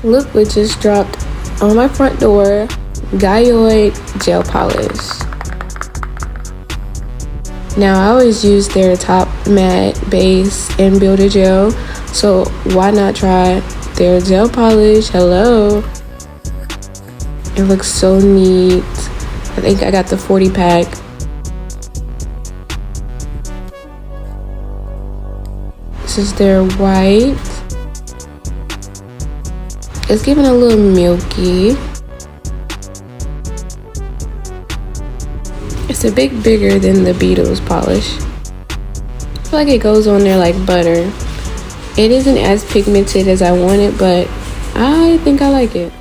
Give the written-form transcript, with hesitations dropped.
Look what just dropped on my front door. Gaoy gel polish. Now I always use their top matte base and builder gel, so why not try their gel polish? Hello. It looks so neat. I think I got the 40 pack. This is their white. It's giving a little milky. It's a bit bigger than the Beatles polish. I feel like it goes on there like butter. It isn't as pigmented as I wanted, but I think I like it.